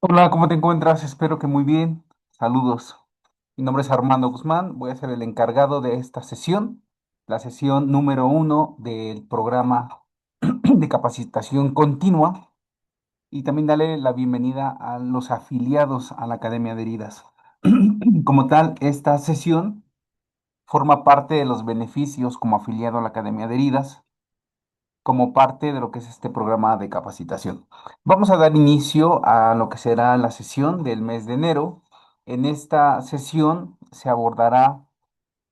Hola, ¿cómo te encuentras? Espero que muy bien. Saludos. Mi nombre es Armando Guzmán. Voy a ser el encargado de esta sesión, la sesión número uno del programa de capacitación continua y también darle la bienvenida a los afiliados a la Academia de Heridas. Como tal, esta sesión forma parte de los beneficios como afiliado a la Academia de Heridas como parte de lo que es este programa de capacitación. Vamos a dar inicio a lo que será la sesión del mes de enero. En esta sesión se abordará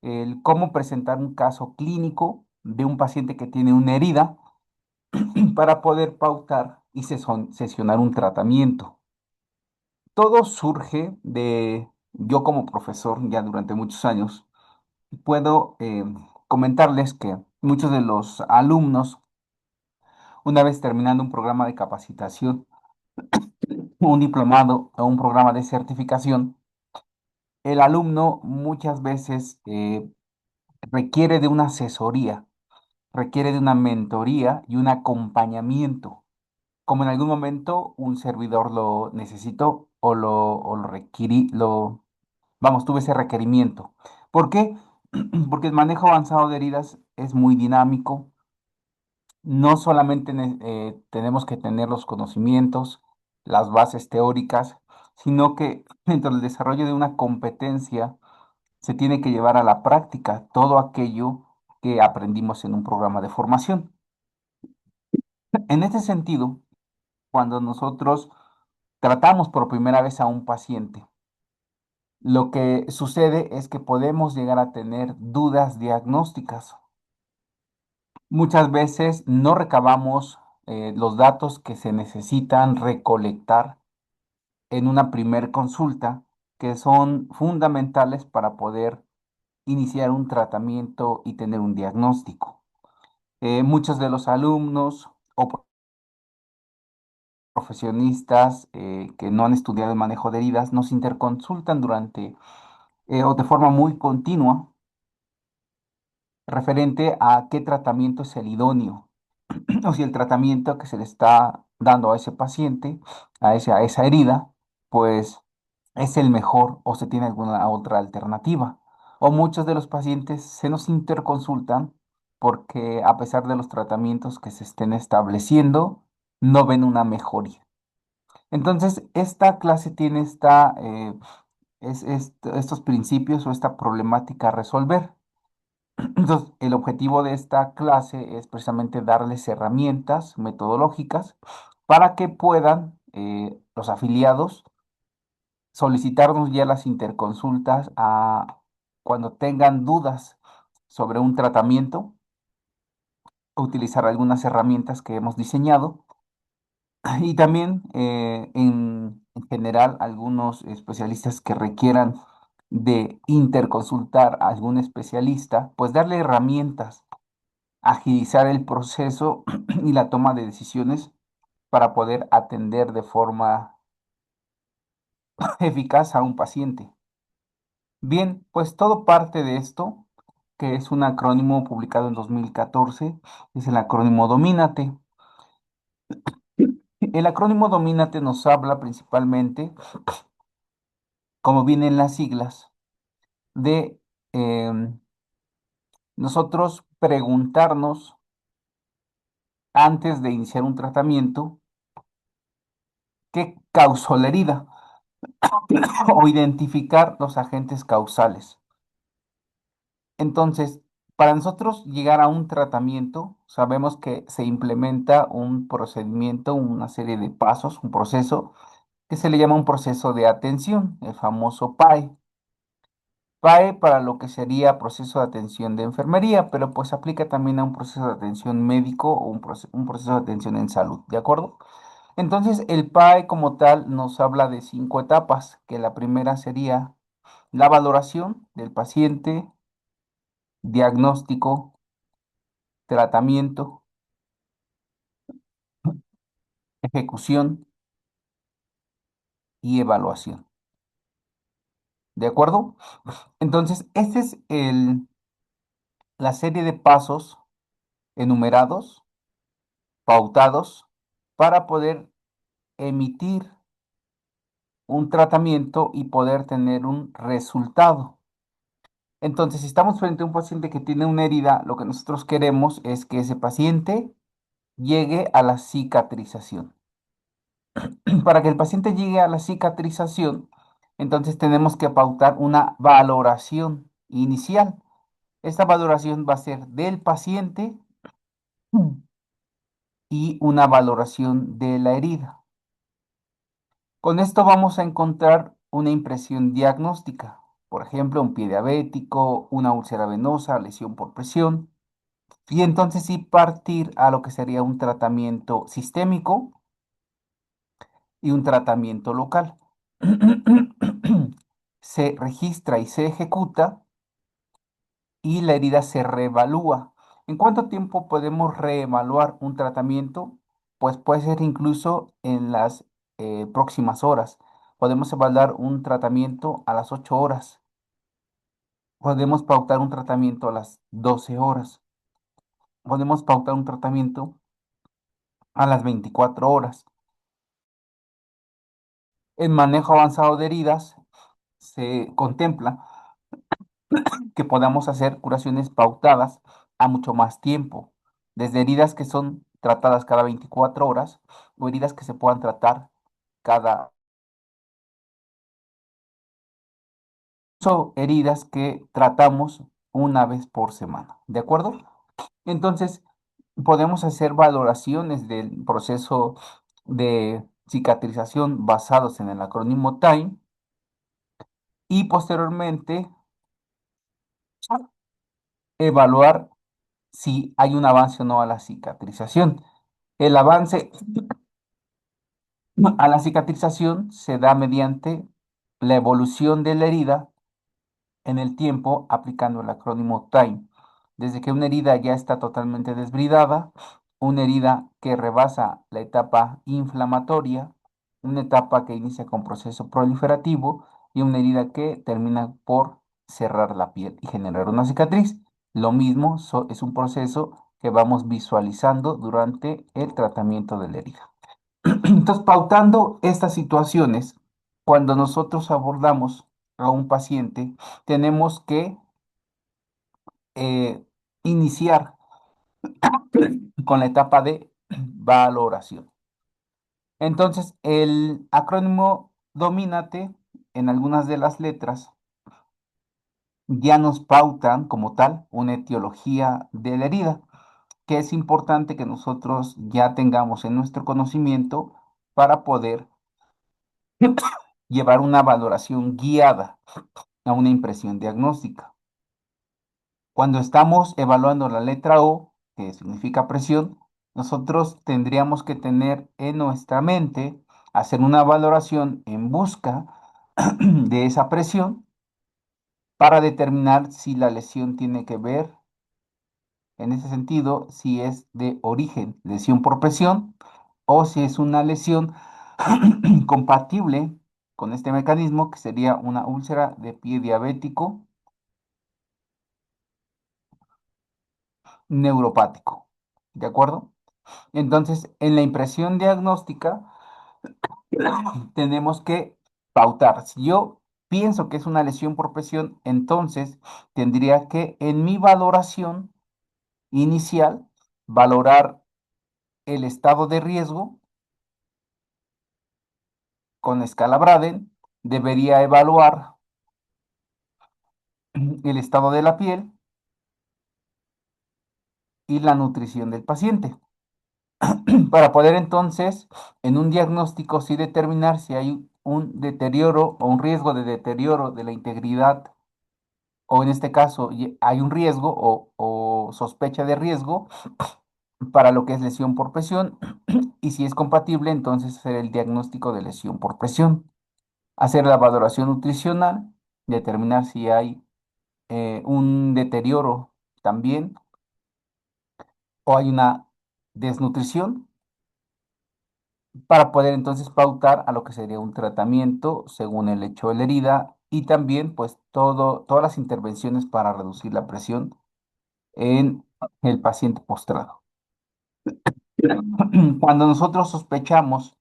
el cómo presentar un caso clínico de un paciente que tiene una herida para poder pautar y sesionar un tratamiento. Todo surge de yo como profesor ya durante muchos años. Puedo comentarles que muchos de los alumnos, una vez terminando un programa de capacitación, un diplomado o un programa de certificación, el alumno muchas veces requiere de una asesoría, requiere de una mentoría y un acompañamiento, como en algún momento un servidor lo necesitó o lo requirí, vamos, tuve ese requerimiento. ¿Por qué? Porque el manejo avanzado de heridas es muy dinámico. No solamente tenemos que tener los conocimientos, las bases teóricas, sino que dentro del desarrollo de una competencia se tiene que llevar a la práctica todo aquello que aprendimos en un programa de formación. En este sentido, cuando nosotros tratamos por primera vez a un paciente, lo que sucede es que podemos llegar a tener dudas diagnósticas. Muchas veces no recabamos los datos que se necesitan recolectar en una primer consulta, que son fundamentales para poder iniciar un tratamiento y tener un diagnóstico. Muchos de los alumnos o profesionistas que no han estudiado el manejo de heridas nos interconsultan durante o de forma muy continua referente a qué tratamiento es el idóneo o si el tratamiento que se le está dando a ese paciente, a esa herida, pues es el mejor o se tiene alguna otra alternativa. O muchos de los pacientes se nos interconsultan porque a pesar de los tratamientos que se estén estableciendo, no ven una mejoría. Entonces, esta clase tiene estos principios o esta problemática a resolver. Entonces, el objetivo de esta clase es precisamente darles herramientas metodológicas para que puedan los afiliados solicitarnos ya las interconsultas cuando tengan dudas sobre un tratamiento, utilizar algunas herramientas que hemos diseñado y también en general algunos especialistas que requieran de interconsultar a algún especialista, pues darle herramientas, agilizar el proceso y la toma de decisiones para poder atender de forma eficaz a un paciente. Bien, pues todo parte de esto, que es un acrónimo publicado en 2014, es el acrónimo Domínate. El acrónimo Domínate nos habla principalmente, como vienen las siglas, de nosotros preguntarnos antes de iniciar un tratamiento qué causó la herida o identificar los agentes causales. Entonces, para nosotros llegar a un tratamiento, sabemos que se implementa un procedimiento, una serie de pasos, un proceso que se le llama un proceso de atención, el famoso PAE. PAE para lo que sería proceso de atención de enfermería, pero pues aplica también a un proceso de atención médico o un proceso de atención en salud, ¿de acuerdo? Entonces, el PAE como tal nos habla de 5 etapas, que la primera sería la valoración del paciente, diagnóstico, tratamiento, ejecución y evaluación. ¿De acuerdo? Entonces, esta es la serie de pasos enumerados, pautados, para poder emitir un tratamiento y poder tener un resultado. Entonces, si estamos frente a un paciente que tiene una herida, lo que nosotros queremos es que ese paciente llegue a la cicatrización. Para que el paciente llegue a la cicatrización, entonces tenemos que pautar una valoración inicial. Esta valoración va a ser del paciente y una valoración de la herida. Con esto vamos a encontrar una impresión diagnóstica, por ejemplo, un pie diabético, una úlcera venosa, lesión por presión, y entonces sí partir a lo que sería un tratamiento sistémico y un tratamiento local. Se registra y se ejecuta y la herida se reevalúa. ¿En cuánto tiempo podemos reevaluar un tratamiento? Pues puede ser incluso en las próximas horas. Podemos evaluar un tratamiento a las 8 horas. Podemos pautar un tratamiento a las 12 horas. Podemos pautar un tratamiento a las 24 horas. En manejo avanzado de heridas se contempla que podamos hacer curaciones pautadas a mucho más tiempo, desde heridas que son tratadas cada 24 horas o heridas que se puedan tratar cada... Son heridas que tratamos una vez por semana, ¿de acuerdo? Entonces, podemos hacer valoraciones del proceso de cicatrización basados en el acrónimo TIME y posteriormente evaluar si hay un avance o no a la cicatrización. El avance a la cicatrización se da mediante la evolución de la herida en el tiempo aplicando el acrónimo TIME. Desde que una herida ya está totalmente desbridada, una herida que rebasa la etapa inflamatoria, una etapa que inicia con proceso proliferativo y una herida que termina por cerrar la piel y generar una cicatriz. Lo mismo es un proceso que vamos visualizando durante el tratamiento de la herida. Entonces, pautando estas situaciones, cuando nosotros abordamos a un paciente, tenemos que eh, iniciar con la etapa de valoración. Entonces, el acrónimo Domínate en algunas de las letras ya nos pautan como tal una etiología de la herida, que es importante que nosotros ya tengamos en nuestro conocimiento para poder llevar una valoración guiada a una impresión diagnóstica. Cuando estamos evaluando la letra O, que significa presión, nosotros tendríamos que tener en nuestra mente, hacer una valoración en busca de esa presión para determinar si la lesión tiene que ver, en ese sentido, si es de origen, lesión por presión, o si es una lesión compatible con este mecanismo, que sería una úlcera de pie diabético neuropático. ¿De acuerdo? Entonces, en la impresión diagnóstica tenemos que pautar. Si yo pienso que es una lesión por presión, entonces tendría que en mi valoración inicial valorar el estado de riesgo con escala Braden. Debería evaluar el estado de la piel y la nutrición del paciente para poder entonces en un diagnóstico sí determinar si hay un deterioro o un riesgo de deterioro de la integridad, o en este caso hay un riesgo o sospecha de riesgo para lo que es lesión por presión, y si es compatible, entonces hacer el diagnóstico de lesión por presión, hacer la valoración nutricional, determinar si hay un deterioro también o hay una desnutrición para poder entonces pautar a lo que sería un tratamiento según el hecho de la herida y también pues todas las intervenciones para reducir la presión en el paciente postrado. Cuando nosotros sospechamos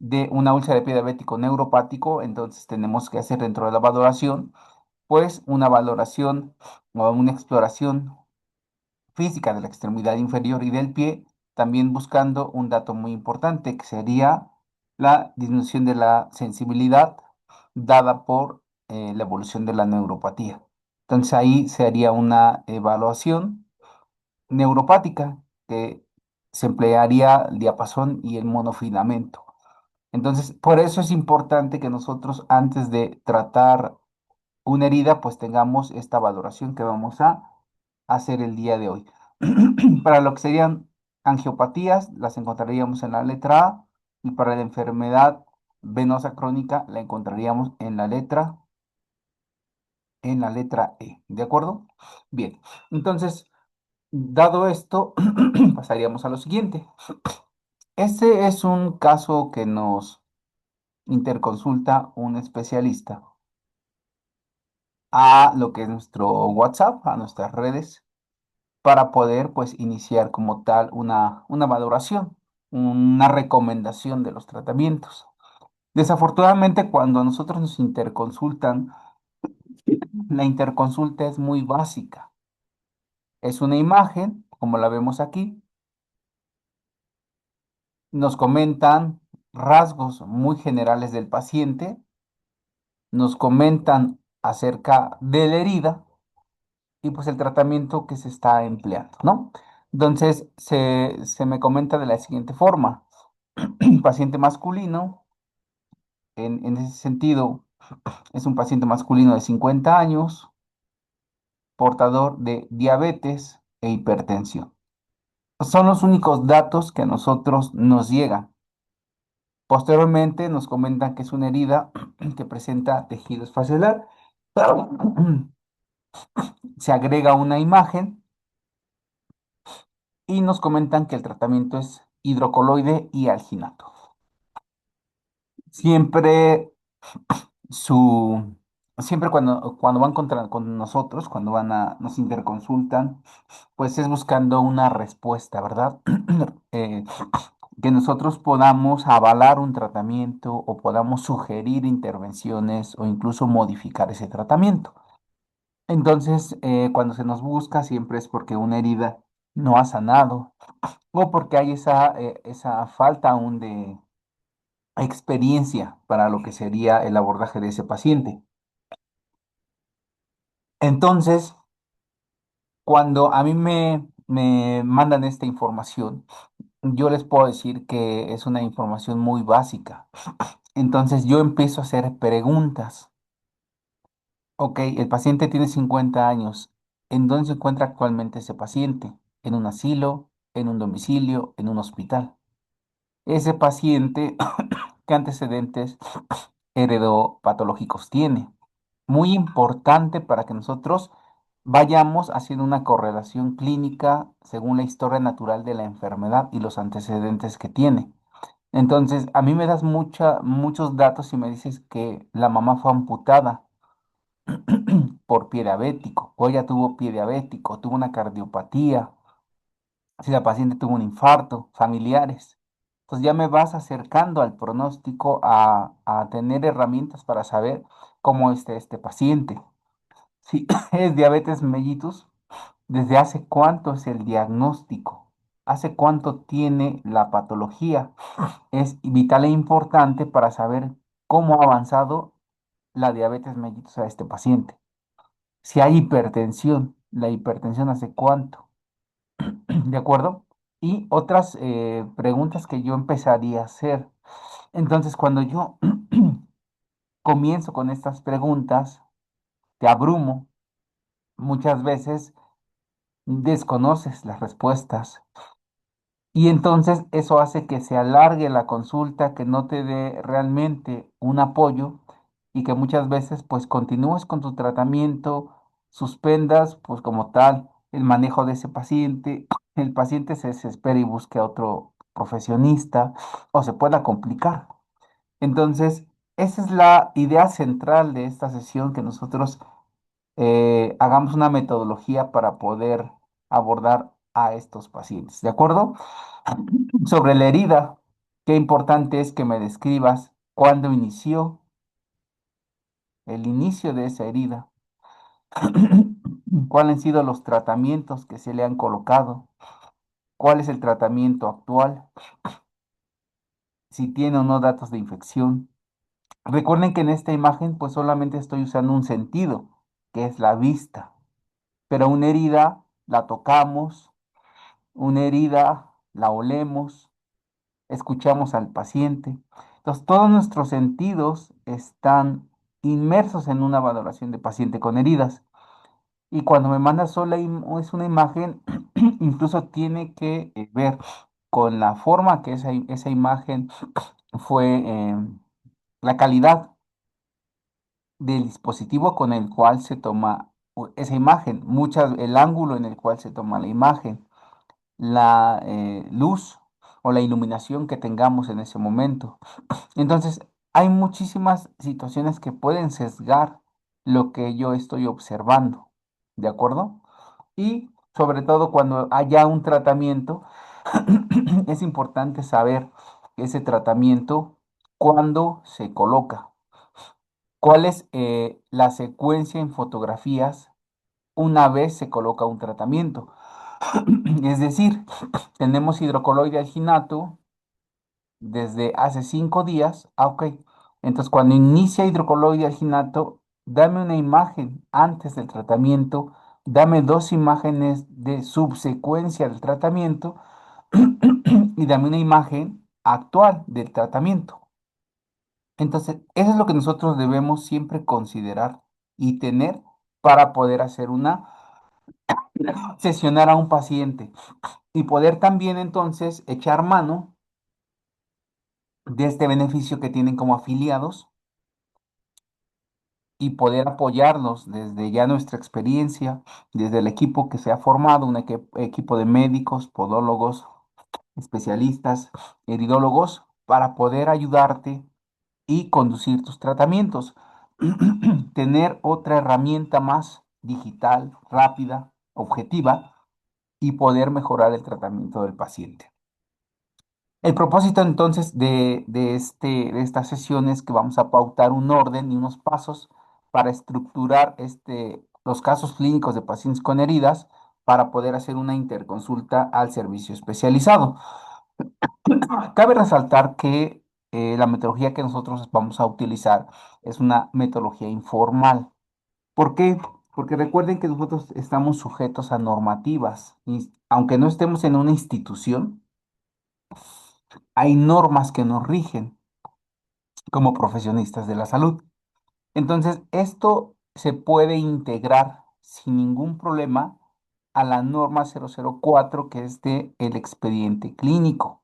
de una úlcera de pie diabético neuropático, entonces tenemos que hacer dentro de la valoración, pues una valoración o una exploración física de la extremidad inferior y del pie, también buscando un dato muy importante que sería la disminución de la sensibilidad dada por la evolución de la neuropatía. Entonces ahí se haría una evaluación neuropática que se emplearía el diapasón y el monofilamento. Entonces, por eso es importante que nosotros antes de tratar una herida, pues tengamos esta valoración que vamos a hacer el día de hoy. Para lo que serían angiopatías, las encontraríamos en la letra A y para la enfermedad venosa crónica la encontraríamos en la letra E, ¿de acuerdo? Bien, entonces, dado esto, pasaríamos a lo siguiente. Este es un caso que nos interconsulta un especialista a lo que es nuestro WhatsApp, a nuestras redes, para poder pues iniciar como tal una valoración, una recomendación de los tratamientos. Desafortunadamente, cuando a nosotros nos interconsultan, la interconsulta es muy básica. Es una imagen, como la vemos aquí, nos comentan rasgos muy generales del paciente, nos comentan acerca de la herida y pues el tratamiento que se está empleando, ¿no? Entonces, se me comenta de la siguiente forma. Paciente masculino, en ese sentido, es un paciente masculino de 50 años, portador de diabetes e hipertensión. Son los únicos datos que a nosotros nos llegan. Posteriormente nos comentan que es una herida que presenta tejido esfacelar. Se agrega una imagen y nos comentan que el tratamiento es hidrocoloide y alginato. Siempre su, siempre cuando van con nosotros, cuando nos interconsultan, pues es buscando una respuesta, ¿verdad? Eh, que nosotros podamos avalar un tratamiento o podamos sugerir intervenciones o incluso modificar ese tratamiento. Entonces, cuando se nos busca, siempre es porque una herida no ha sanado o porque hay esa falta aún de experiencia para lo que sería el abordaje de ese paciente. Entonces, cuando a mí me mandan esta información, yo les puedo decir que es una información muy básica. Entonces, yo empiezo a hacer preguntas. Ok, el paciente tiene 50 años. ¿En dónde se encuentra actualmente ese paciente? ¿En un asilo, en un domicilio, en un hospital? Ese paciente, ¿qué antecedentes heredopatológicos tiene? Muy importante para que nosotros vayamos haciendo una correlación clínica según la historia natural de la enfermedad y los antecedentes que tiene. Entonces, a mí me das muchos datos y me dices que la mamá fue amputada por pie diabético, o ella tuvo pie diabético, tuvo una cardiopatía, si la paciente tuvo un infarto, familiares. Entonces ya me vas acercando al pronóstico a tener herramientas para saber cómo está este paciente. Si es diabetes mellitus, ¿desde hace cuánto es el diagnóstico? ¿Hace cuánto tiene la patología? Es vital e importante para saber cómo ha avanzado la diabetes mellitus a este paciente. Si hay hipertensión, ¿la hipertensión hace cuánto? ¿De acuerdo? Y otras preguntas que yo empezaría a hacer. Entonces, cuando yo comienzo con estas preguntas, te abrumo. Muchas veces desconoces las respuestas. Y entonces eso hace que se alargue la consulta, que no te dé realmente un apoyo y que muchas veces pues continúes con tu tratamiento, suspendas pues como tal el manejo de ese paciente, el paciente se desespera y busque a otro profesionista o se pueda complicar. Entonces, esa es la idea central de esta sesión, que nosotros hagamos una metodología para poder abordar a estos pacientes, ¿de acuerdo? Sobre la herida. Qué importante es que me describas cuándo inició el inicio de esa herida, cuáles han sido los tratamientos que se le han colocado, cuál es el tratamiento actual, si tiene o no datos de infección. Recuerden que en esta imagen pues solamente estoy usando un sentido, que es la vista, pero una herida la tocamos, una herida la olemos, escuchamos al paciente. Entonces todos nuestros sentidos están inmersos en una valoración de paciente con heridas. Y cuando me manda sola es una imagen, incluso tiene que ver con la forma que esa imagen fue, la calidad del dispositivo con el cual se toma esa imagen, el ángulo en el cual se toma la imagen, la luz o la iluminación que tengamos en ese momento. Entonces, hay muchísimas situaciones que pueden sesgar lo que yo estoy observando, ¿de acuerdo? Y sobre todo cuando haya un tratamiento, es importante saber ese tratamiento, cuándo se coloca, cuál es la secuencia en fotografías una vez se coloca un tratamiento. Es decir, tenemos hidrocoloide alginato desde hace 5 días. Ah, ok. Entonces, cuando inicia hidrocoloide alginato, dame una imagen antes del tratamiento, dame dos imágenes de subsecuencia del tratamiento y dame una imagen actual del tratamiento. Entonces, eso es lo que nosotros debemos siempre considerar y tener para poder hacer sesionar a un paciente y poder también entonces echar mano de este beneficio que tienen como afiliados y poder apoyarnos desde ya nuestra experiencia, desde el equipo que se ha formado, un equipo de médicos, podólogos, especialistas, heridólogos, para poder ayudarte y conducir tus tratamientos. Tener otra herramienta más digital, rápida, objetiva y poder mejorar el tratamiento del paciente. El propósito entonces de esta sesión es que vamos a pautar un orden y unos pasos para estructurar los casos clínicos de pacientes con heridas para poder hacer una interconsulta al servicio especializado. Cabe resaltar que la metodología que nosotros vamos a utilizar es una metodología informal. ¿Por qué? Porque recuerden que nosotros estamos sujetos a normativas y aunque no estemos en una institución, hay normas que nos rigen como profesionistas de la salud. Entonces, esto se puede integrar sin ningún problema a la norma 004 que es de el expediente clínico.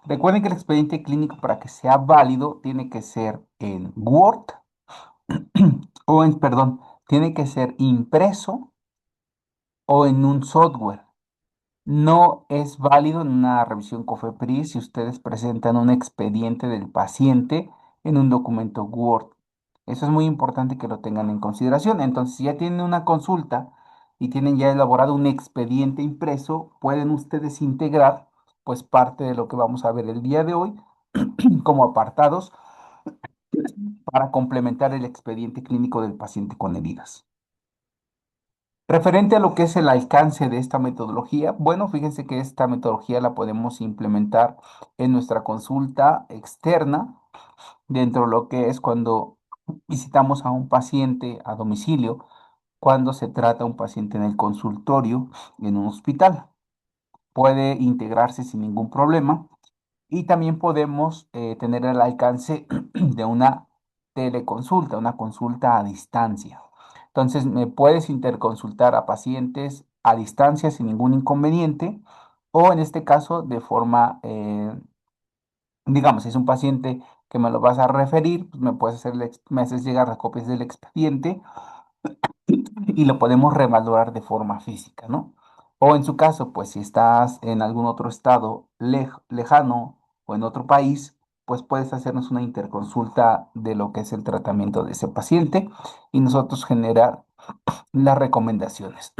Recuerden que el expediente clínico para que sea válido tiene que ser en Word perdón, tiene que ser impreso o en un software. No es válido en una revisión COFEPRIS si ustedes presentan un expediente del paciente en un documento Word. Eso es muy importante que lo tengan en consideración. Entonces, si ya tienen una consulta y tienen ya elaborado un expediente impreso, pueden ustedes integrar pues parte de lo que vamos a ver el día de hoy como apartados para complementar el expediente clínico del paciente con heridas. Referente a lo que es el alcance de esta metodología, bueno, fíjense que esta metodología la podemos implementar en nuestra consulta externa, dentro de lo que es cuando visitamos a un paciente a domicilio, cuando se trata un paciente en el consultorio en un hospital. Puede integrarse sin ningún problema y también podemos tener el alcance de una teleconsulta, una consulta a distancia. Entonces, me puedes interconsultar a pacientes a distancia sin ningún inconveniente o en este caso de forma, digamos, si es un paciente que me lo vas a referir, pues me puedes me haces llegar las copias del expediente y lo podemos revalorar de forma física, ¿no? O en su caso, pues si estás en algún otro estado lejano o en otro país, pues puedes hacernos una interconsulta de lo que es el tratamiento de ese paciente y nosotros generar las recomendaciones.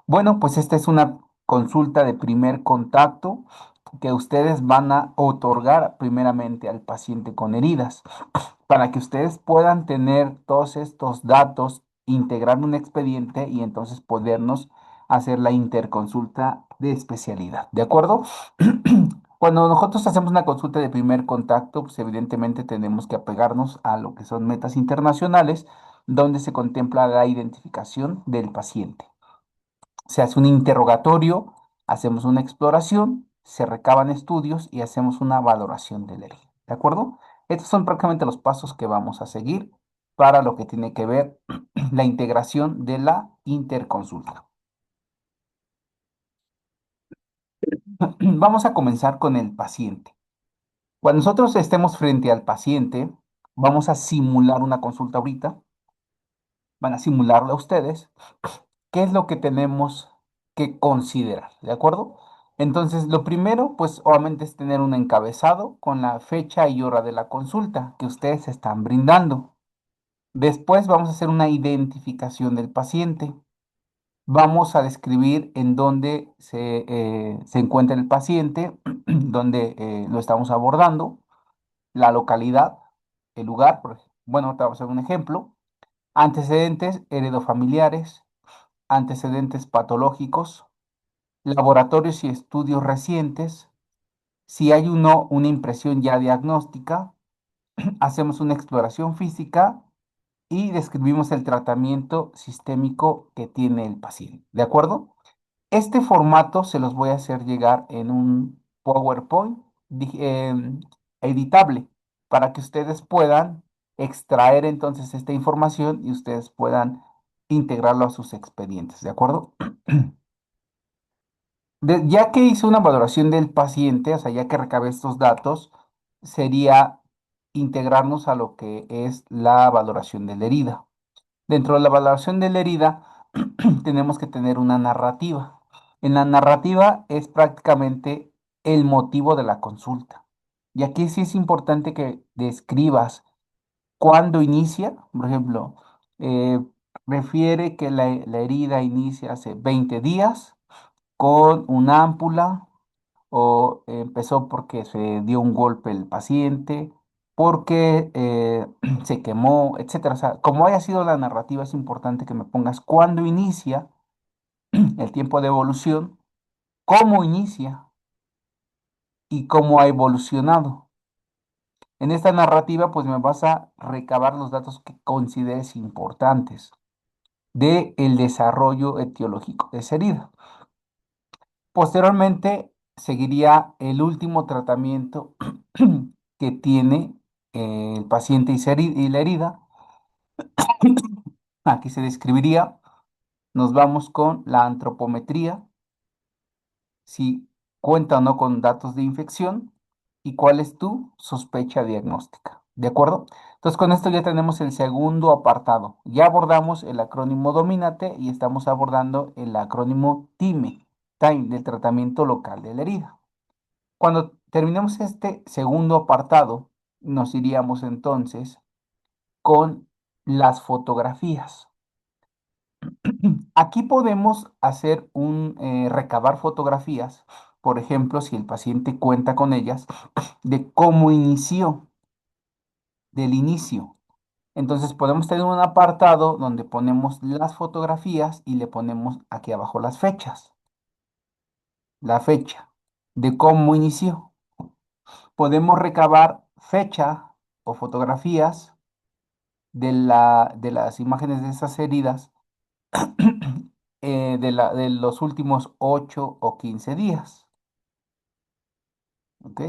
Bueno, pues esta es una consulta de primer contacto que ustedes van a otorgar primeramente al paciente con heridas, para que ustedes puedan tener todos estos datos, integrar un expediente y entonces podernos hacer la interconsulta de especialidad. ¿De acuerdo? Cuando nosotros hacemos una consulta de primer contacto, pues evidentemente tenemos que apegarnos a lo que son metas internacionales, donde se contempla la identificación del paciente. Se hace un interrogatorio, hacemos una exploración, se recaban estudios y hacemos una valoración del herida. ¿De acuerdo? Estos son prácticamente los pasos que vamos a seguir para lo que tiene que ver la integración de la interconsulta. Vamos a comenzar con el paciente. Cuando nosotros estemos frente al paciente, vamos a simular una consulta ahorita, van a simularla ustedes. ¿Qué es lo que tenemos que considerar? ¿De acuerdo? Entonces, lo primero, pues obviamente es tener un encabezado con la fecha y hora de la consulta que ustedes están brindando. Después vamos a hacer una identificación del paciente. Vamos a describir en dónde se encuentra el paciente, dónde lo estamos abordando, la localidad, el lugar, bueno, te voy a hacer un ejemplo. Antecedentes heredofamiliares, antecedentes patológicos, laboratorios y estudios recientes. Si hay una impresión ya diagnóstica, hacemos una exploración física y describimos el tratamiento sistémico que tiene el paciente. ¿De acuerdo? Este formato se los voy a hacer llegar en un PowerPoint editable para que ustedes puedan extraer entonces esta información y ustedes puedan integrarlo a sus expedientes. ¿De acuerdo? Ya que hice una valoración del paciente, o sea, ya que recabé estos datos, sería integrarnos a lo que es la valoración de la herida. Dentro de la valoración de la herida, tenemos que tener una narrativa. En la narrativa es prácticamente el motivo de la consulta. Y aquí sí es importante que describas cuándo inicia. Por ejemplo, eh, refiere que la herida inicia hace 20 días con una ámpula o empezó porque se dio un golpe el paciente, porque se quemó, etcétera. O sea, como haya sido la narrativa, es importante que me pongas cuándo inicia, el tiempo de evolución, cómo inicia y cómo ha evolucionado. En esta narrativa, pues me vas a recabar los datos que consideres importantes de el desarrollo etiológico de esa herida. Posteriormente seguiría el último tratamiento que tiene el paciente y la herida. Aquí se describiría, nos vamos con la antropometría, si cuenta o no con datos de infección y cuál es tu sospecha diagnóstica. ¿De acuerdo? Entonces con esto ya tenemos el segundo apartado. Ya abordamos el acrónimo Dominate y estamos abordando el acrónimo TIME del tratamiento local de la herida. Cuando terminemos este segundo apartado, nos iríamos entonces con las fotografías. Aquí podemos hacer recabar fotografías, por ejemplo, si el paciente cuenta con ellas, de cómo inició, del inicio. Entonces podemos tener un apartado donde ponemos las fotografías y le ponemos aquí abajo las fechas, la fecha de cómo inició. Podemos recabar fecha o fotografías de las imágenes de esas heridas de los últimos 8 o 15 días. ¿Ok?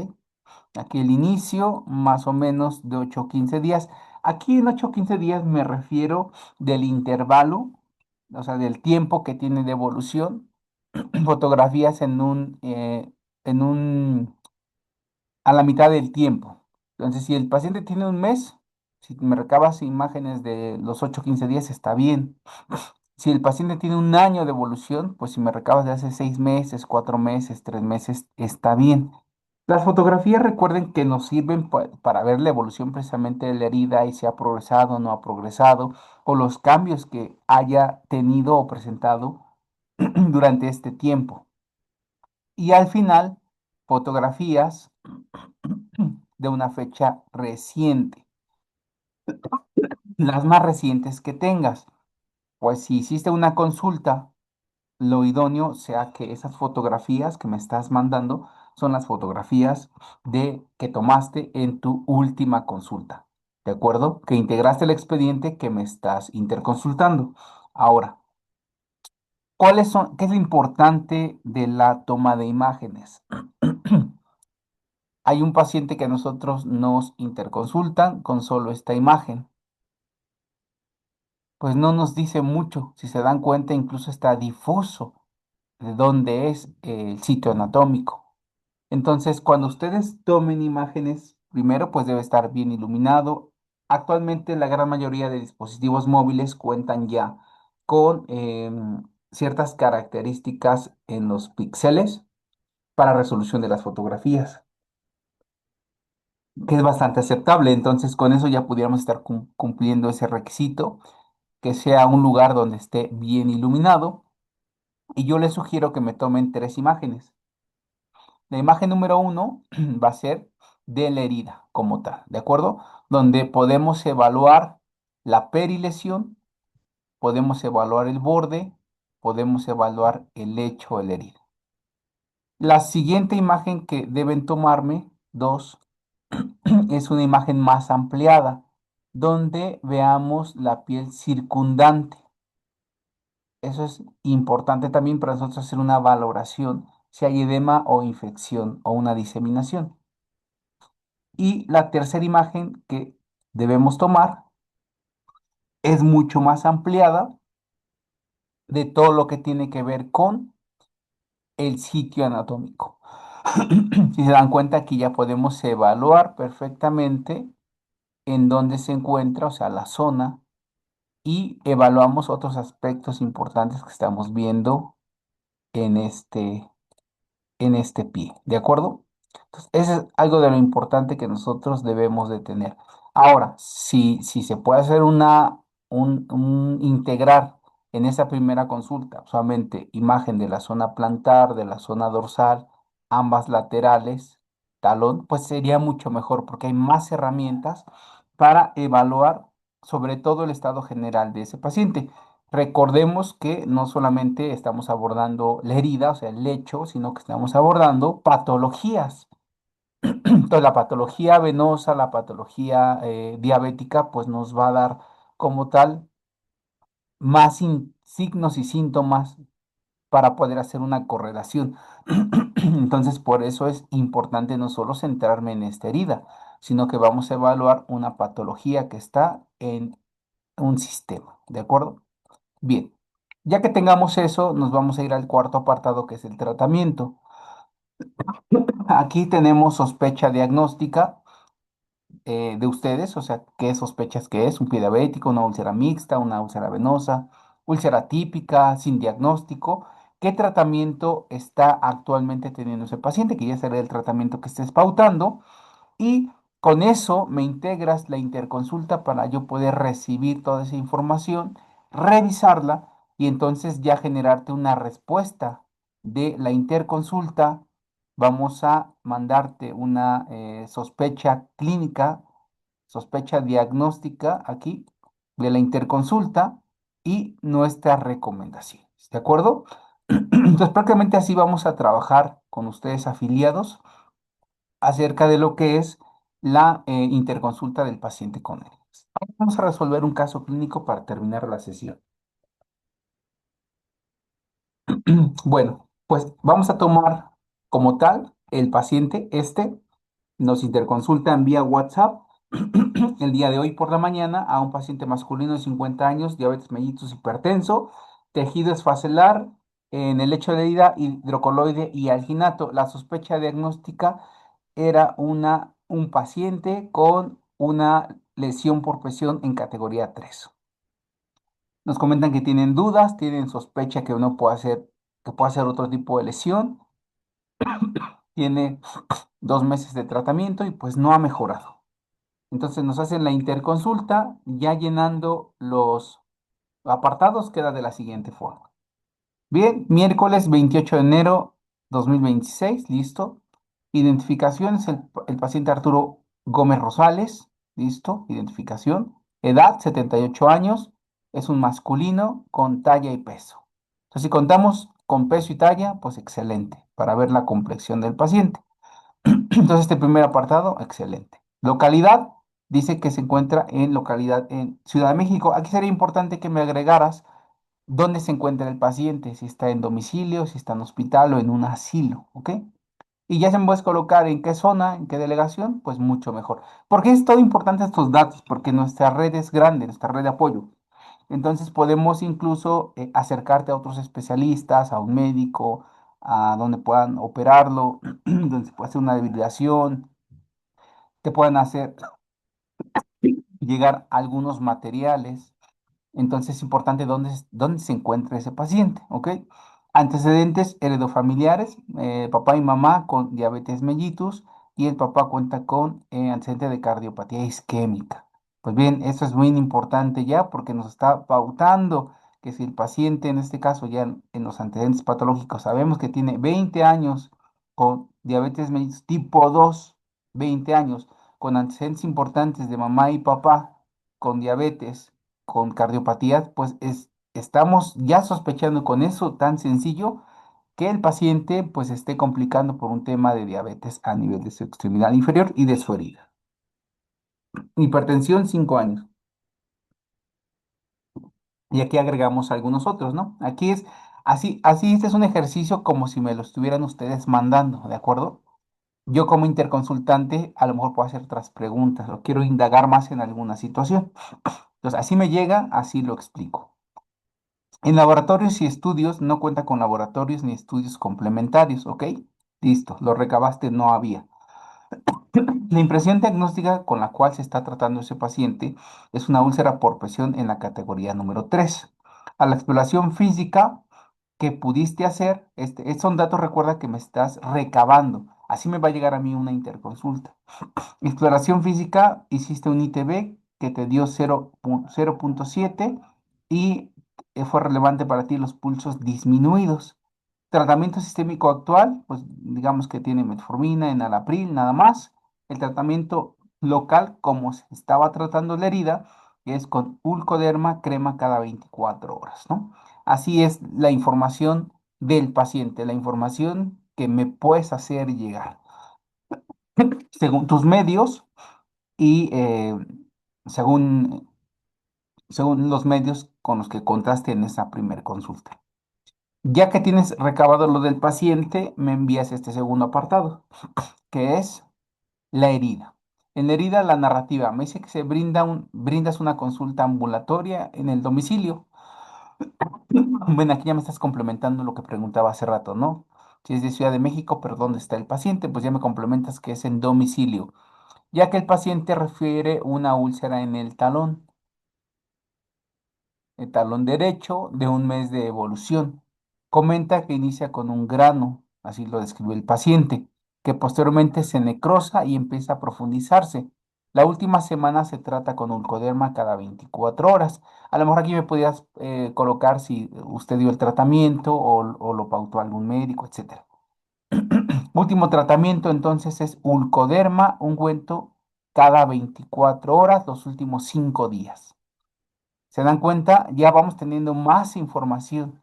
Aquí el inicio, más o menos de 8 o 15 días. Aquí en 8 o 15 días me refiero del intervalo, o sea, del tiempo que tiene de evolución. Fotografías a la mitad del tiempo. Entonces, si el paciente tiene un mes, si me recabas imágenes de los 8 o 15 días, está bien. Si el paciente tiene un año de evolución, pues si me recabas de hace 6 meses, 4 meses, 3 meses, está bien. Las fotografías recuerden que nos sirven para ver la evolución precisamente de la herida y si ha progresado o no ha progresado, o los cambios que haya tenido o presentado durante este tiempo. Y al final fotografías de una fecha reciente, las más recientes que tengas. Pues si hiciste una consulta, lo idóneo sea que esas fotografías que me estás mandando son las fotografías de que tomaste en tu última consulta. ¿De acuerdo? Que integraste el expediente que me estás interconsultando. Ahora, ¿qué es lo importante de la toma de imágenes? Hay un paciente que a nosotros nos interconsultan con solo esta imagen. Pues no nos dice mucho. Si se dan cuenta, incluso está difuso de dónde es el sitio anatómico. Entonces, cuando ustedes tomen imágenes, primero pues debe estar bien iluminado. Actualmente la gran mayoría de dispositivos móviles cuentan ya con ciertas características en los píxeles para resolución de las fotografías, que es bastante aceptable. Entonces, con eso ya pudiéramos estar cumpliendo ese requisito, que sea un lugar donde esté bien iluminado. Y yo les sugiero que me tomen tres imágenes. La imagen número uno va a ser de la herida como tal, ¿de acuerdo? Donde podemos evaluar la perilesión, podemos evaluar el borde, podemos evaluar el lecho de la herida. La siguiente imagen que deben tomarme, dos, es una imagen más ampliada, donde veamos la piel circundante. Eso es importante también para nosotros hacer una valoración si hay edema o infección o una diseminación. Y la tercera imagen que debemos tomar es mucho más ampliada de todo lo que tiene que ver con el sitio anatómico. Si se dan cuenta, aquí ya podemos evaluar perfectamente en dónde se encuentra, o sea, la zona, y evaluamos otros aspectos importantes que estamos viendo en este pie, ¿de acuerdo? Entonces, eso es algo de lo importante que nosotros debemos de tener. Ahora, si se puede hacer un integrar en esa primera consulta, solamente imagen de la zona plantar, de la zona dorsal, ambas laterales, talón, pues sería mucho mejor porque hay más herramientas para evaluar sobre todo el estado general de ese paciente. Recordemos que no solamente estamos abordando la herida, o sea, el lecho, sino que estamos abordando patologías. Entonces, la patología venosa, la patología diabética, pues nos va a dar como tal más signos y síntomas para poder hacer una correlación. Entonces, por eso es importante no solo centrarme en esta herida, sino que vamos a evaluar una patología que está en un sistema, ¿de acuerdo? Bien, ya que tengamos eso, nos vamos a ir al cuarto apartado que es el tratamiento. Aquí tenemos sospecha diagnóstica de ustedes, o sea, ¿qué sospechas que es? Un pie diabético, una úlcera mixta, una úlcera venosa, úlcera típica, sin diagnóstico. ¿Qué tratamiento está actualmente teniendo ese paciente? Que ya será el tratamiento que estés pautando. Y con eso me integras la interconsulta para yo poder recibir toda esa información, revisarla y entonces ya generarte una respuesta de la interconsulta. Vamos a mandarte una sospecha clínica, sospecha diagnóstica aquí de la interconsulta y nuestras recomendaciones. ¿De acuerdo? Entonces prácticamente así vamos a trabajar con ustedes afiliados acerca de lo que es la interconsulta del paciente con él. Vamos a resolver un caso clínico para terminar la sesión. Bueno, pues vamos a tomar como tal el paciente nos interconsulta en vía WhatsApp el día de hoy por la mañana a un paciente masculino de 50 años, diabetes mellitus hipertenso, tejido esfacelar en el lecho de herida, hidrocoloide y alginato. La sospecha diagnóstica era un paciente con una lesión por presión en categoría 3. Nos comentan que tienen dudas, tienen sospecha que que puede ser otro tipo de lesión. Tiene 2 meses de tratamiento y pues no ha mejorado. Entonces nos hacen la interconsulta, ya llenando los apartados, queda de la siguiente forma. Bien, miércoles 28 de enero 2026, listo. Identificación es el paciente Arturo Gómez Rosales. Listo, identificación. Edad, 78 años. Es un masculino con talla y peso. Entonces, si contamos con peso y talla, pues excelente, para ver la complexión del paciente. Entonces, este primer apartado, excelente. Localidad, dice que se encuentra en localidad en Ciudad de México. Aquí sería importante que me agregaras dónde se encuentra el paciente, si está en domicilio, si está en hospital o en un asilo, ¿ok? Y ya se me puedes colocar en qué zona, en qué delegación, pues mucho mejor. ¿Por qué es todo importante estos datos? Porque nuestra red es grande, nuestra red de apoyo. Entonces podemos incluso acercarte a otros especialistas, a un médico, a donde puedan operarlo, donde se puede hacer una debilitación, te pueden hacer llegar algunos materiales. Entonces es importante dónde se encuentra ese paciente, ¿ok? Antecedentes heredofamiliares, papá y mamá con diabetes mellitus y el papá cuenta con antecedente de cardiopatía isquémica. Pues bien, eso es muy importante ya porque nos está pautando que si el paciente, en este caso ya en los antecedentes patológicos, sabemos que tiene 20 años con diabetes mellitus tipo 2, 20 años, con antecedentes importantes de mamá y papá con diabetes con cardiopatías, pues estamos ya sospechando con eso tan sencillo que el paciente pues esté complicando por un tema de diabetes a nivel de su extremidad inferior y de su herida. Hipertensión, 5 años. Y aquí agregamos algunos otros, ¿no? Aquí es así, este es un ejercicio como si me lo estuvieran ustedes mandando, ¿de acuerdo? Yo como interconsultante a lo mejor puedo hacer otras preguntas o quiero indagar más en alguna situación. Entonces, así me llega, así lo explico. En laboratorios y estudios no cuenta con laboratorios ni estudios complementarios, ¿ok? Listo, lo recabaste, no había. La impresión diagnóstica con la cual se está tratando ese paciente es una úlcera por presión en la categoría número 3. A la exploración física que pudiste hacer, son datos, recuerda que me estás recabando. Así me va a llegar a mí una interconsulta. Exploración física, hiciste un ITB que te dio 0.7 y fue relevante para ti los pulsos disminuidos. Tratamiento sistémico actual, pues digamos que tiene metformina, enalapril, nada más. El tratamiento local, como se estaba tratando la herida, es con Ulcoderma crema cada 24 horas, ¿no? Así es la información del paciente, la información que me puedes hacer llegar. Según tus medios, y según, según los medios con los que contaste en esa primer consulta. Ya que tienes recabado lo del paciente, me envías este segundo apartado, que es la herida. En la herida, la narrativa. Me dice que brindas una consulta ambulatoria en el domicilio. Bueno, aquí ya me estás complementando lo que preguntaba hace rato, ¿no? Si es de Ciudad de México, pero ¿dónde está el paciente? Pues ya me complementas que es en domicilio, ya que el paciente refiere una úlcera en el talón derecho de un mes de evolución. Comenta que inicia con un grano, así lo describe el paciente, que posteriormente se necrosa y empieza a profundizarse. La última semana se trata con ulcoderma cada 24 horas. A lo mejor aquí me podías colocar si usted dio el tratamiento o lo pautó algún médico, etcétera. Último tratamiento entonces es ulcoderma, ungüento cada 24 horas, los últimos 5 días. ¿Se dan cuenta? Ya vamos teniendo más información.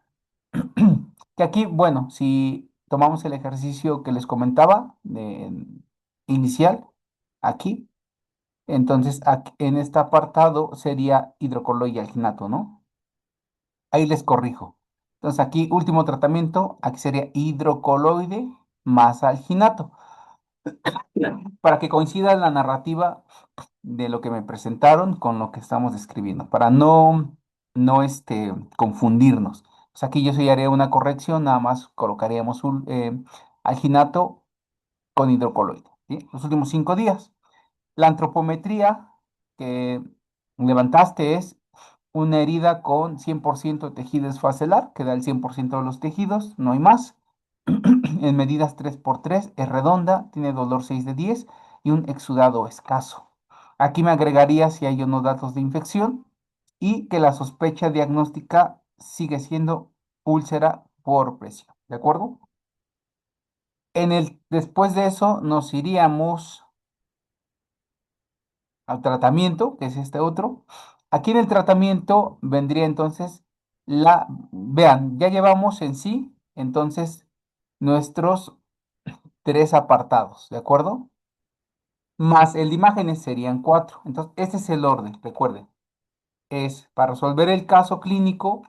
Que aquí, bueno, si tomamos el ejercicio que les comentaba inicial, aquí, entonces en este apartado sería hidrocoloide y alginato, ¿no? Ahí les corrijo. Entonces aquí, último tratamiento, aquí sería hidrocoloide más alginato. Para que coincida la narrativa de lo que me presentaron con lo que estamos describiendo, para no confundirnos. Pues aquí yo sí haría una corrección, nada más colocaríamos un alginato con hidrocoloide, ¿sí? Los últimos 5 días. La antropometría que levantaste es una herida con 100% de tejido esfacelar, que da el 100% de los tejidos, no hay más. En medidas 3x3 es redonda, tiene dolor 6 de 10 y un exudado escaso. Aquí me agregaría si hay unos datos de infección y que la sospecha diagnóstica sigue siendo úlcera por presión. ¿De acuerdo? Después de eso nos iríamos al tratamiento, que es este otro. Aquí en el tratamiento vendría entonces vean, ya llevamos en sí, entonces, nuestros tres apartados, ¿de acuerdo? Más el de imágenes serían cuatro. Entonces, este es el orden, recuerden. Es para resolver el caso clínico,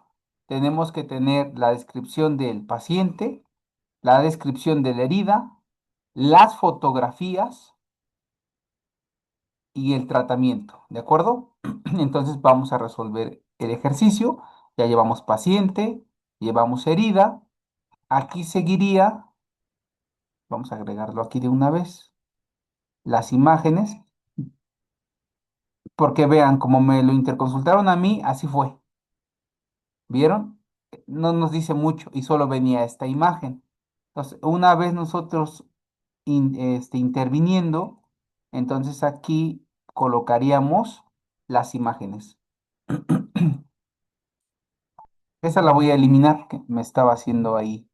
tenemos que tener la descripción del paciente, la descripción de la herida, las fotografías y el tratamiento, ¿de acuerdo? Entonces vamos a resolver el ejercicio. Ya llevamos paciente, llevamos herida. Aquí seguiría, vamos a agregarlo aquí de una vez, las imágenes, porque vean, como me lo interconsultaron a mí, así fue. ¿Vieron? No nos dice mucho y solo venía esta imagen. Entonces, una vez nosotros interviniendo, entonces aquí colocaríamos las imágenes. Esa la voy a eliminar, que me estaba haciendo ahí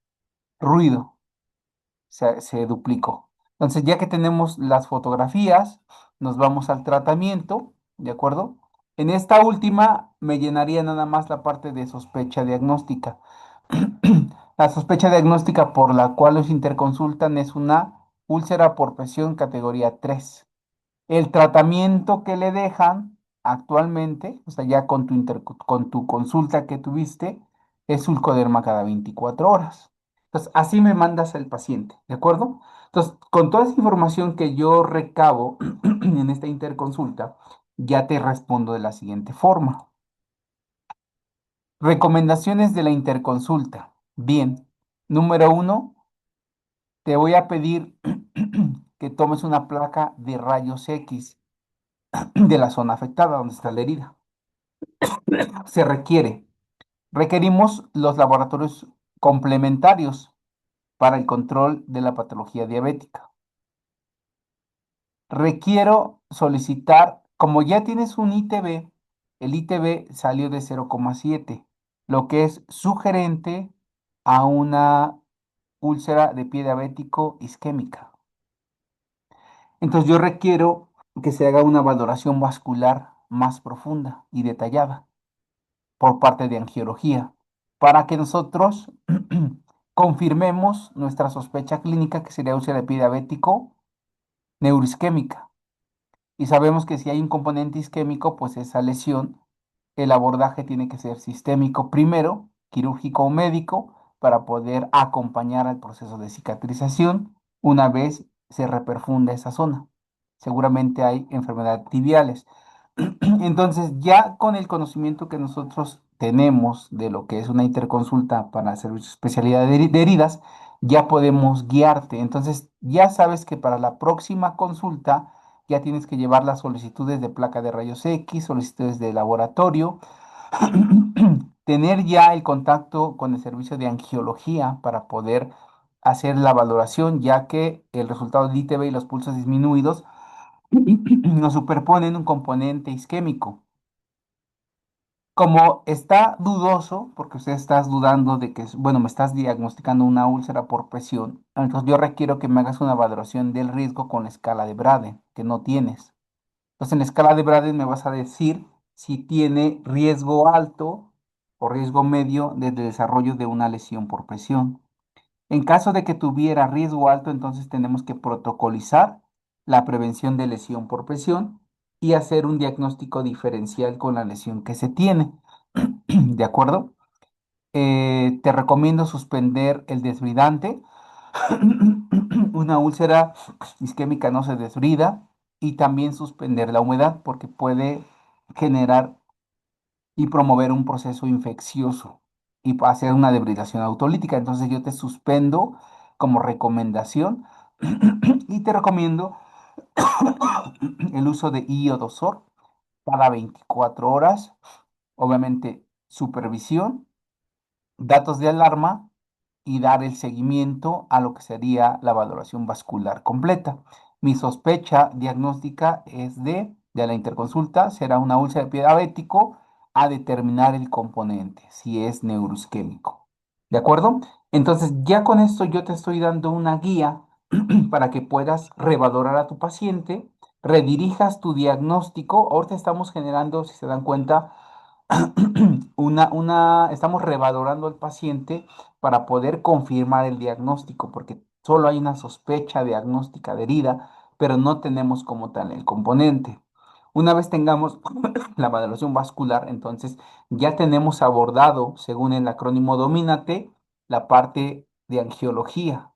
ruido, se duplicó. Entonces, ya que tenemos las fotografías, nos vamos al tratamiento, ¿de acuerdo? En esta última me llenaría nada más la parte de sospecha diagnóstica. La sospecha diagnóstica por la cual los interconsultan es una úlcera por presión categoría 3. El tratamiento que le dejan actualmente, o sea, ya con tu consulta que tuviste, es Sulcoderma cada 24 horas. Entonces, así me mandas el paciente, ¿de acuerdo? Entonces, con toda esa información que yo recabo en esta interconsulta, ya te respondo de la siguiente forma. Recomendaciones de la interconsulta. Bien, número uno, te voy a pedir que tomes una placa de rayos X de la zona afectada donde está la herida. Se requerimos los laboratorios complementarios para el control de la patología diabética. Requiero solicitar, como ya tienes un ITB, el ITB salió de 0,7, lo que es sugerente a una úlcera de pie diabético isquémica. Entonces yo requiero que se haga una valoración vascular más profunda y detallada por parte de angiología, para que nosotros confirmemos nuestra sospecha clínica, que sería úlcera de pie diabético neuroisquémica. Y sabemos que si hay un componente isquémico, pues esa lesión, el abordaje tiene que ser sistémico primero, quirúrgico o médico, para poder acompañar al proceso de cicatrización una vez se reperfunda esa zona. Seguramente hay enfermedades tibiales. Entonces, ya con el conocimiento que nosotros tenemos de lo que es una interconsulta para servicio de especialidad de heridas, ya podemos guiarte. Entonces, ya sabes que para la próxima consulta ya tienes que llevar las solicitudes de placa de rayos X, solicitudes de laboratorio, tener ya el contacto con el servicio de angiología para poder hacer la valoración, ya que el resultado del ITB y los pulsos disminuidos nos superponen un componente isquémico. Como está dudoso, porque usted estás dudando de que, bueno, me estás diagnosticando una úlcera por presión, entonces yo requiero que me hagas una valoración del riesgo con la escala de Braden, que no tienes. Entonces, en la escala de Braden me vas a decir si tiene riesgo alto o riesgo medio de desarrollo de una lesión por presión. En caso de que tuviera riesgo alto, entonces tenemos que protocolizar la prevención de lesión por presión y hacer un diagnóstico diferencial con la lesión que se tiene. ¿De acuerdo? Te recomiendo suspender el desbridante. Una úlcera isquémica no se desbrida y también suspender la humedad porque puede generar y promover un proceso infeccioso y hacer una debridación autolítica. Entonces yo te suspendo como recomendación y te recomiendo el uso de iodosor cada 24 horas, obviamente supervisión, datos de alarma y dar el seguimiento a lo que sería la valoración vascular completa. Mi sospecha diagnóstica es de la interconsulta, será una úlcera de pie diabético a determinar el componente, si es neuroisquémico. ¿De acuerdo? Entonces, ya con esto yo te estoy dando una guía para que puedas revalorar a tu paciente, redirijas tu diagnóstico. Ahorita estamos generando, si se dan cuenta, estamos revalorando al paciente para poder confirmar el diagnóstico, porque solo hay una sospecha diagnóstica de herida, pero no tenemos como tal el componente. Una vez tengamos la valoración vascular, entonces ya tenemos abordado, según el acrónimo Domínate, la parte de angiología.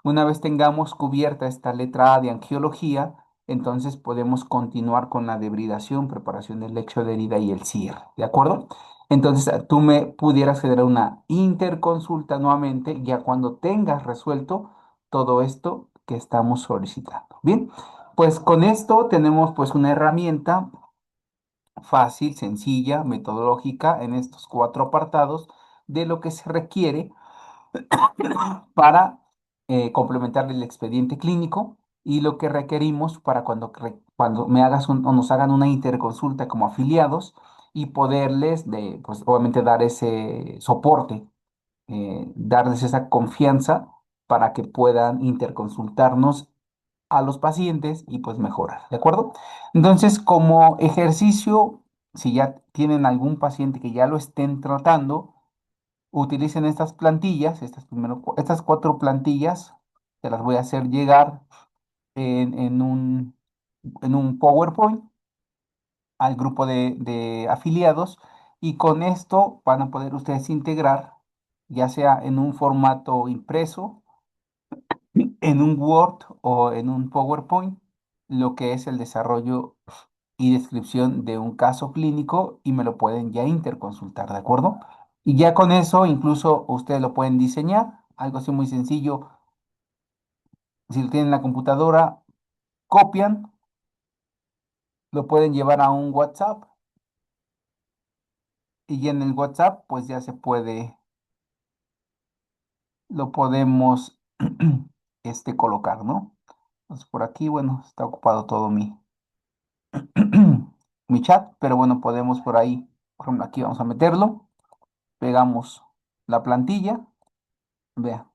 Una vez tengamos cubierta esta letra A de angiología, entonces podemos continuar con la debridación, preparación del lecho de herida y el cierre, ¿de acuerdo? Entonces tú me pudieras generar una interconsulta nuevamente ya cuando tengas resuelto todo esto que estamos solicitando. Bien, pues con esto tenemos pues una herramienta fácil, sencilla, metodológica en estos cuatro apartados de lo que se requiere para complementar el expediente clínico y lo que requerimos para cuando me hagas o nos hagan una interconsulta como afiliados y poderles, pues obviamente dar ese soporte, darles esa confianza para que puedan interconsultarnos a los pacientes y pues mejorar, ¿de acuerdo? Entonces, como ejercicio, si ya tienen algún paciente que ya lo estén tratando, utilicen estas plantillas, estas cuatro plantillas, se las voy a hacer llegar en un PowerPoint al grupo de afiliados y con esto van a poder ustedes integrar, ya sea en un formato impreso, en un Word o en un PowerPoint, lo que es el desarrollo y descripción de un caso clínico y me lo pueden ya interconsultar, ¿de acuerdo? Y ya con eso incluso ustedes lo pueden diseñar, algo así muy sencillo. Si lo tienen en la computadora, copian, lo pueden llevar a un WhatsApp y ya en el WhatsApp pues ya se puede, lo podemos colocar, ¿no? Entonces por aquí, bueno, está ocupado todo mi chat, pero bueno, podemos por ahí, por ejemplo, aquí vamos a meterlo, pegamos la plantilla, vea.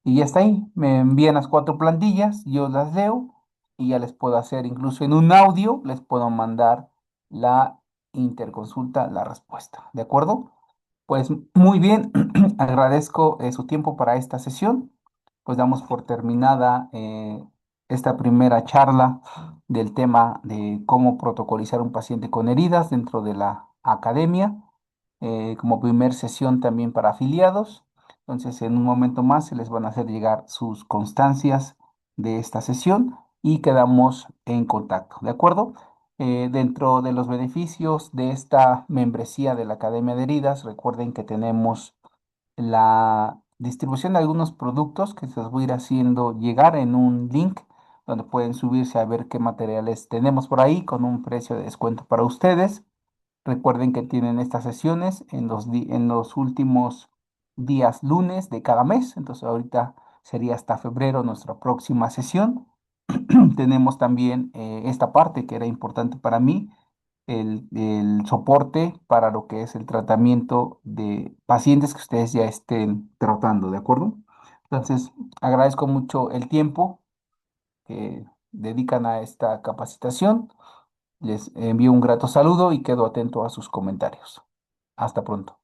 Y ya está ahí. Me envían las cuatro plantillas, yo las leo y ya les puedo hacer, incluso en un audio, les puedo mandar la interconsulta, la respuesta. ¿De acuerdo? Pues muy bien, agradezco su tiempo para esta sesión. Pues damos por terminada esta primera charla del tema de cómo protocolizar un paciente con heridas dentro de la academia, como primer sesión también para afiliados. Entonces, en un momento más se les van a hacer llegar sus constancias de esta sesión y quedamos en contacto, ¿de acuerdo? Dentro de los beneficios de esta membresía de la Academia de Heridas, recuerden que tenemos la distribución de algunos productos que se los voy a ir haciendo llegar en un link donde pueden subirse a ver qué materiales tenemos por ahí con un precio de descuento para ustedes. Recuerden que tienen estas sesiones en los últimos días lunes de cada mes, entonces ahorita sería hasta febrero nuestra próxima sesión. Tenemos también esta parte que era importante para mí, el soporte para lo que es el tratamiento de pacientes que ustedes ya estén tratando, ¿de acuerdo? Entonces, agradezco mucho el tiempo que dedican a esta capacitación. Les envío un grato saludo y quedo atento a sus comentarios. Hasta pronto.